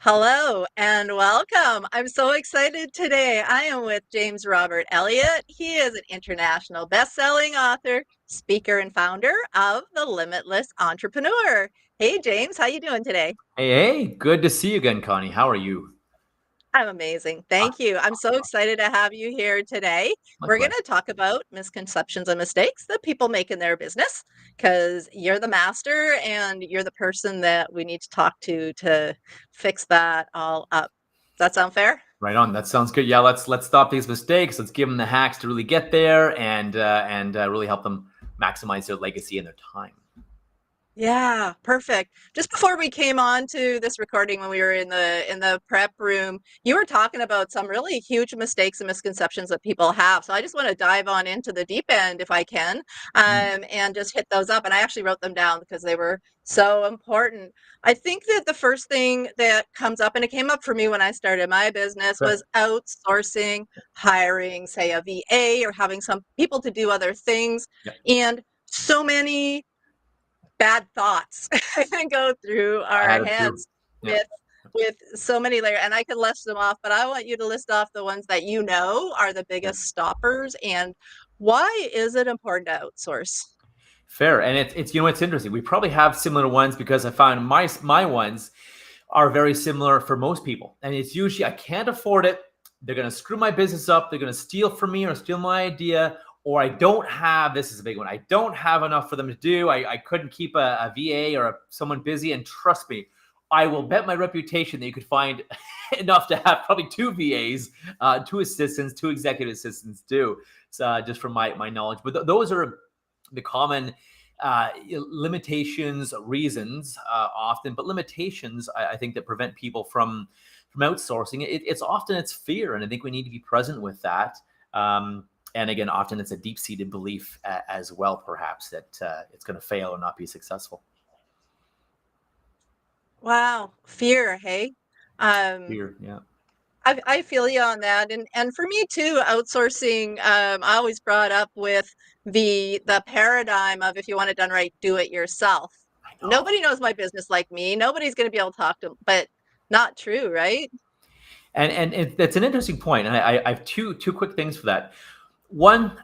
Hello and welcome. I'm so excited today. I am with James Robert Elliott. He is an international best-selling author, speaker, and founder of the Limitless Entrepreneur. Hey James, how you doing today? Hey, good to see you again, Connie. How are you? I'm amazing. Thank you. I'm so excited to have you here today. We're going Likewise. to talk about misconceptions and mistakes that people make in their business because you're the master and you're the person that we need to talk to fix that all up. Does that sound fair? Right on. That sounds good. Yeah, let's stop these mistakes. Let's give them the hacks to really get there and really help them maximize their legacy and their time. Yeah, perfect. Just before we came on to this recording when we were in the prep room, you were talking about some really huge mistakes and misconceptions that people have. So I just want to dive on into the deep end if I can, Mm, and just hit those up. And I actually wrote them down because they were so important. I think that the first thing that comes up, and it came up for me when I started my business, sure. was outsourcing, hiring, say, a VA or having some people to do other things. Yeah, And so many bad thoughts go through I our had it too. heads Yeah. with so many layers, and I could list them off, but I want you to list off the ones that you know are the Yeah. biggest stoppers and why is it important to outsource? Fair. And it's it's interesting. We probably have similar ones because I found my ones are very similar for most people. And it's usually I can't afford it. They're going to screw my business up. They're going to steal from me or steal my idea. Or I don't have, this is a big one, I don't have enough for them to do. I couldn't keep a VA or someone busy. And trust me, I will bet my reputation that you could find enough to have probably two VAs, two assistants, two executive assistants too. So just from my knowledge. But those are the common limitations, reasons often, but limitations I think that prevent people from outsourcing. It's fear, and I think we need to be present with that. And again, often it's a deep-seated belief as well, perhaps that it's going to fail or not be successful. Wow, fear, hey. um Fear, yeah. I feel you on that, and for me too, outsourcing. I always brought up with the paradigm of if you want it done right, do it yourself. I know. Nobody knows my business like me. Nobody's going to be able to talk to, but not true, right? That's an interesting point, and I have two quick things for that. One,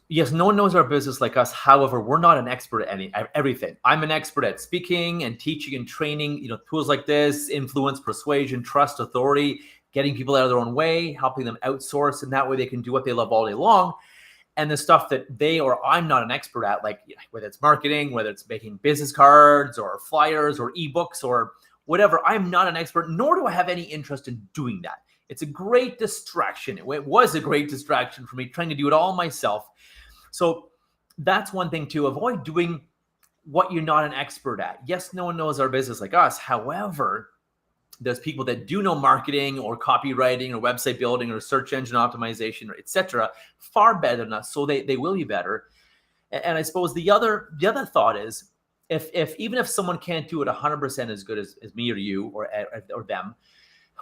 yes, no one knows our business like us. However, we're not an expert at everything. I'm an expert at speaking and teaching and training. Tools like this: influence, persuasion, trust, authority, getting people out of their own way, helping them outsource, and that way they can do what they love all day long. And the stuff that they or I'm not an expert at, like whether it's marketing, whether it's making business cards or flyers or ebooks or whatever, I'm not an expert, nor do I have any interest in doing that. It's a great distraction. It was a great distraction for me trying to do it all myself. So that's one thing to avoid doing what you're not an expert at. Yes, no one knows our business like us. However, there's people that do know marketing or copywriting or website building or search engine optimization, or etc., far better than us. So they will be better. And I suppose the other thought is if even if someone can't do it 100% as good as me or you or them,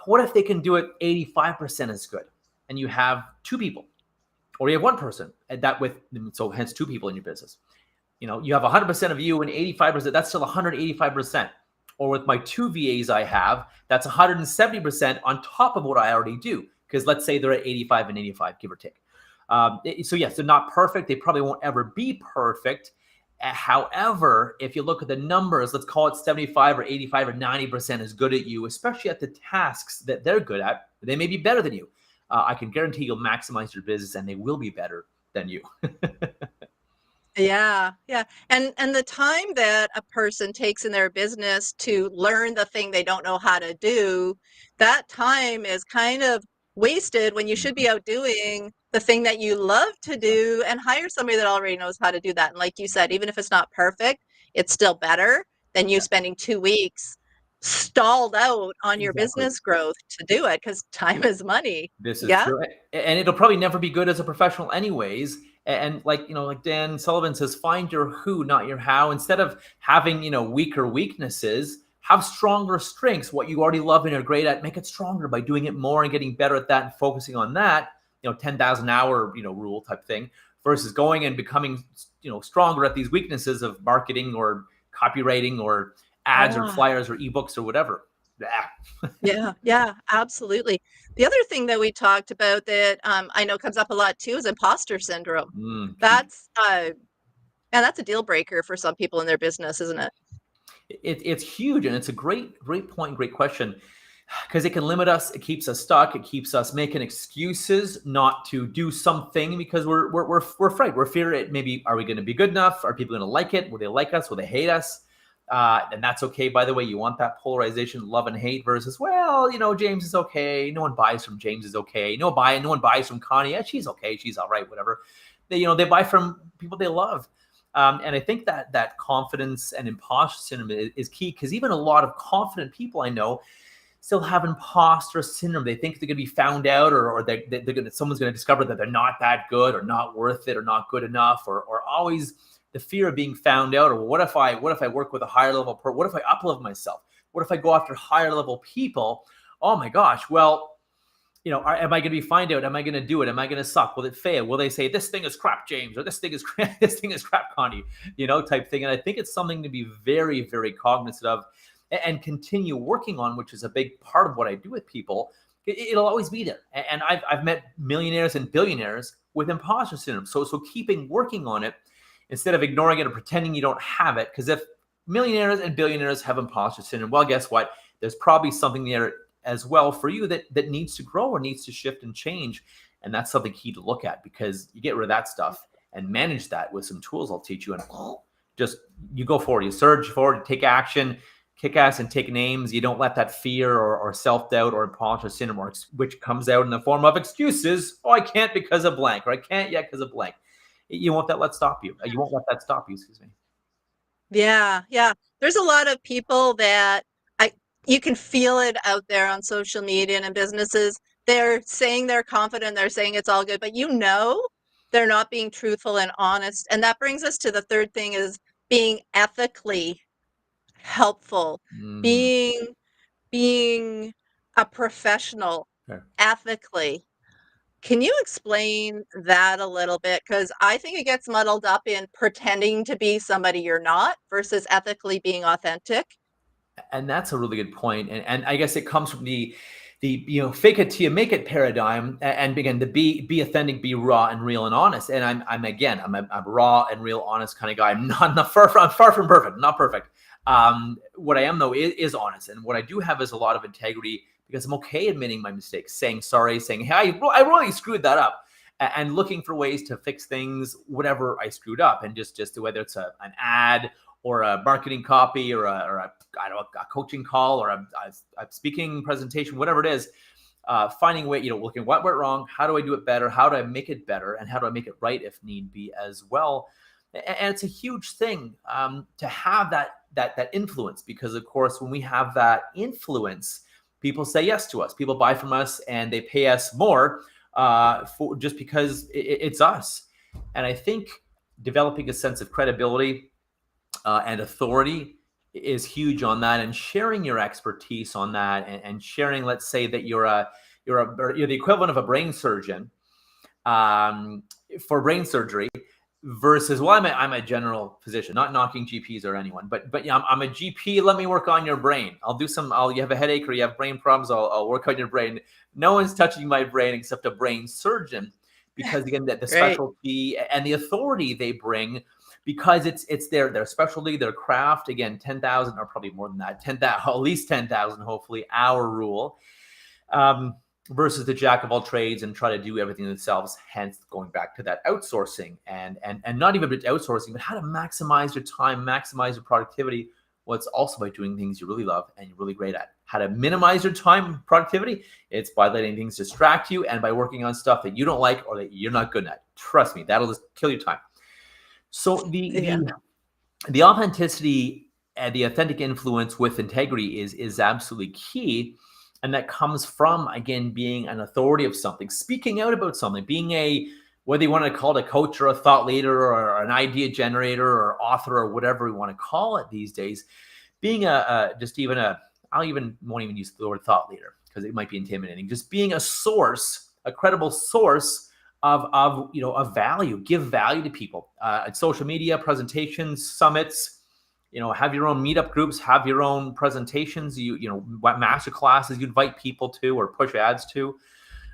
what if they can do it 85% as good? And you have two people, or you have one person, and that with so hence two people in your business. You have 100% of you and 85%. That's still 185%. Or with my two VAs I have, that's 170% on top of what I already do. Because let's say they're at 85 and 85, give or take. So yes, they're not perfect. They probably won't ever be perfect. However, if you look at the numbers, let's call it 75 or 85 or 90% is good at you, especially at the tasks that they're good at. They may be better than you. I can guarantee you'll maximize your business and they will be better than you. Yeah, yeah. And the time that a person takes in their business to learn the thing they don't know how to do, that time is kind of wasted when you should be out doing the thing that you love to do and hire somebody that already knows how to do that. And like you said, even if it's not perfect, it's still better than you Yeah, spending 2 weeks stalled out on your exactly. business growth to do it because time is money. This is Yeah? true, and it'll probably never be good as a professional, anyways. And like Dan Sullivan says, find your who, not your how. Instead of having weaker weaknesses, have stronger strengths. What you already love and are great at, make it stronger by doing it more and getting better at that and focusing on that. 10,000 hour rule type thing versus going and becoming stronger at these weaknesses of marketing or copywriting or ads or Ah. flyers or ebooks or whatever. Yeah, yeah, absolutely. The other thing that we talked about that I know comes up a lot too is imposter syndrome. Huge. That's and that's a deal breaker for some people in their business, isn't it? It's huge, and it's a great point, great question, because it can limit us. It keeps us stuck. It keeps us making excuses not to do something because we're afraid. We're fear it. Maybe are we going to be good enough? Are people going to like it? Will they like us? Will they hate us? And that's okay. By the way, you want that polarization, love and hate versus, well, James is okay. No one buys from James is okay. No one buys from Connie. Yeah, she's okay. She's all right. Whatever. They buy from people they love. And I think that confidence and imposter syndrome is key, because even a lot of confident people I know still have imposter syndrome. They think they're going to be found out, or someone's going to discover that they're not that good, or not worth it, or not good enough, or always the fear of being found out. Or what if I work with a higher level what if I up-level myself? What if I go after higher level people? Oh my gosh. Well, am I going to be find out? Am I going to do it? Am I going to suck? Will it fail? Will they say this thing is crap, James, or this thing is crap, this thing is crap, Connie, type thing? And I think it's something to be very, very cognizant of and continue working on, which is a big part of what I do with people. It'll always be there. And I've met millionaires and billionaires with imposter syndrome. So keeping working on it instead of ignoring it or pretending you don't have it. Because if millionaires and billionaires have imposter syndrome, well, guess what? There's probably something there as well for you that needs to grow or needs to shift and change. And that's something key to look at, because you get rid of that stuff and manage that with some tools I'll teach you. And just, you go forward, you surge forward, take action, kick ass and take names. You don't let that fear or self-doubt or imposter syndrome, which comes out in the form of excuses. Oh, I can't because of blank, or I can't yet because of blank. You won't let stop you. You won't let that stop you, excuse me. Yeah, yeah. There's a lot of people that I you can feel it out there on social media and in businesses. They're saying they're confident, they're saying it's all good, but they're not being truthful and honest. And that brings us to the third thing is being ethically helpful, Mm, being being a professional fair. ethically. Can you explain that a little bit? Because I think it gets muddled up in pretending to be somebody you're not versus ethically being authentic. And that's a really good point. And I guess it comes from the fake it till you make it paradigm, and again, the be authentic, be raw and real and honest. And I'm a raw and real honest kind of guy. I'm far from perfect, not perfect. What I am though is honest, and what I do have is a lot of integrity, because I'm okay admitting my mistakes, saying sorry, saying, hey, I really screwed that up, and looking for ways to fix things, whatever I screwed up. And just whether it's an ad or a marketing copy or I don't know, a coaching call or a speaking presentation, whatever it is, finding a way, looking at what went wrong, how do I do it better, how do I make it better, and how do I make it right if need be as well. And it's a huge thing to have that influence, because of course, when we have that influence, people say yes to us, people buy from us, and they pay us more for just because it's us. And I think developing a sense of credibility and authority is huge on that, and sharing your expertise on that, and sharing, let's say that you're the equivalent of a brain surgeon for brain surgery, versus, well, I'm a general physician, not knocking GPs or anyone, but yeah, I'm a GP. Let me work on your brain. You have a headache or you have brain problems. I'll work on your brain. No one's touching my brain except a brain surgeon, because again, the Great. specialty and the authority they bring, because it's their specialty, their craft. Again, 10,000 or probably more than that, 10,000, at least 10,000, hopefully, hour rule. Versus the jack of all trades and try to do everything themselves. Hence, going back to that outsourcing and not even outsourcing, but how to maximize your time, maximize your productivity. Well, it's also by doing things you really love and you're really great at. How to minimize your time productivity? It's by letting things distract you and by working on stuff that you don't like or that you're not good at. Trust me, that'll just kill your time. So Yeah. the authenticity and the authentic influence with integrity is absolutely key. And that comes from, again, being an authority of something, speaking out about something, being whether you want to call it a coach or a thought leader or an idea generator or author or whatever we want to call it these days, being I'll even won't even use the word thought leader because it might be intimidating. Just being a source, a credible source of value, give value to people. Social media, presentations, summits, have your own meetup groups, have your own presentations, what master classes you invite people to or push ads to,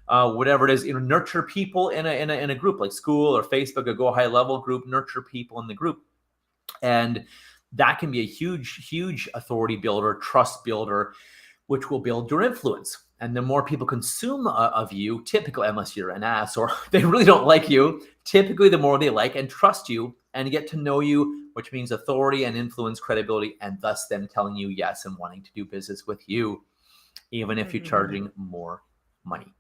whatever it is, nurture people in a group like school or Facebook, a Go High Level group, nurture people in the group. And that can be a huge, huge authority builder, trust builder, which will build your influence. And the more people consume of you, typically, unless you're an ass or they really don't like you, typically the more they like and trust you and get to know you, which means authority and influence, credibility, and thus them telling you yes and wanting to do business with you, even if you're Mhm. charging more money.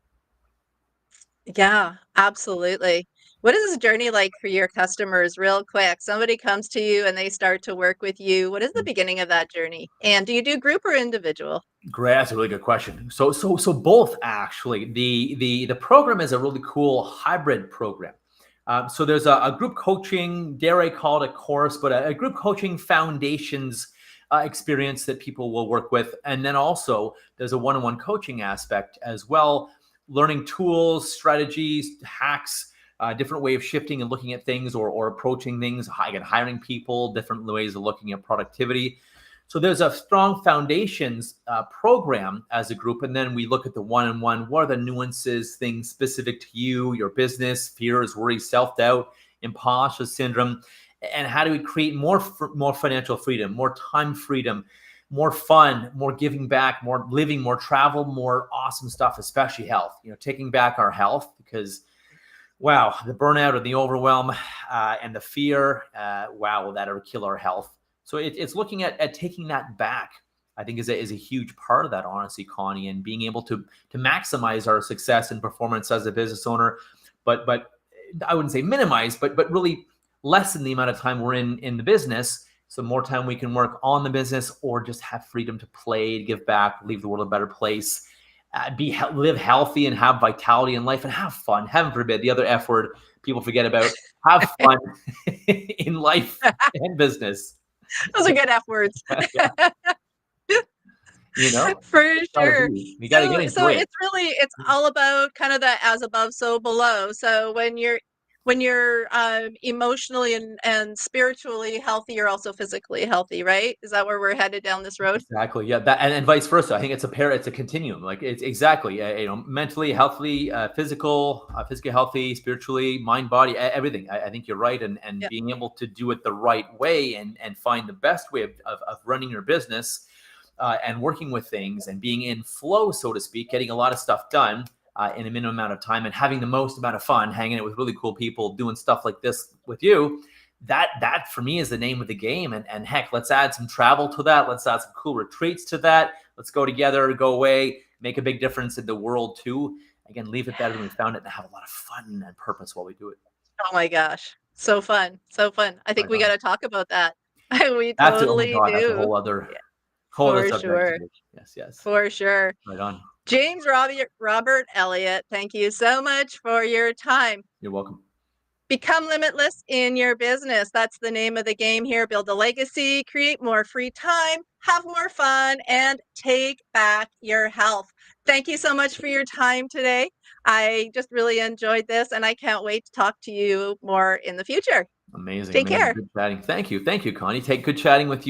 Yeah, absolutely. What is this journey like for your customers, real quick? Somebody comes to you and they start to work with you. What is the beginning of that journey? And do you do group or individual? Great, that's a really good question. So both actually. The program is a really cool hybrid program. So there's a group coaching, dare I call it a course, but a group coaching foundations experience that people will work with, and then also there's a one-on-one coaching aspect as well, learning tools, strategies, hacks, different way of shifting and looking at things or approaching things. Again, hiring people, different ways of looking at productivity. So there's a strong foundations program as a group, and then we look at the one-on-one. What are the nuances, things specific to you, your business, fears, worries, self-doubt, imposter syndrome, and how do we create more financial freedom, more time freedom, more fun, more giving back, more living, more travel, more awesome stuff, especially health. Taking back our health because wow, the burnout and the overwhelm and the fear, wow, will that ever kill our health? So it's looking at taking that back. I think is a huge part of that, honestly, Connie, and being able to maximize our success and performance as a business owner, but I wouldn't say minimize, but really lessen the amount of time we're in the business. So more time we can work on the business or just have freedom to play, give back, leave the world a better place, live healthy and have vitality in life and have fun. Heaven forbid, the other F word people forget about. Have fun in life and business. Those are good F words. Yeah, you know, For it's gotta sure. be. We gotta So get so enjoy it. it's all about kind of the as above, so below. So when you're emotionally and spiritually healthy, you're also physically healthy, right? Is that where we're headed down this road? Exactly. Yeah. That and vice versa. I think it's a continuum. Like it's exactly. Mentally healthy, physically healthy, spiritually, mind, body, everything. I think you're right. And Yeah. being able to do it the right way and find the best way of running your business and working with things and being in flow, so to speak, getting a lot of stuff done in a minimum amount of time and having the most amount of fun, hanging out with really cool people, doing stuff like this with you. That for me is the name of the game. And heck, let's add some travel to that. Let's add some cool retreats to that. Let's go together, go away, make a big difference in the world too. Again, leave it better than we found it and have a lot of fun and purpose while we do it. Oh my gosh. So fun. So fun. I think Right we got on. to talk about that. We That's it. Oh my totally God, that's a do. whole other For subject sure. today. Yes, yes. For sure. Right on. James Robert Elliott, thank you so much for your time. You're welcome. Become limitless in your business. That's the name of the game here. Build a legacy, create more free time, have more fun, and take back your health. Thank you so much for your time today. I just really enjoyed this, and I can't wait to talk to you more in the future. Amazing, Take amazing. care. Good chatting. Thank you. Thank you, Connie. Take good chatting with you.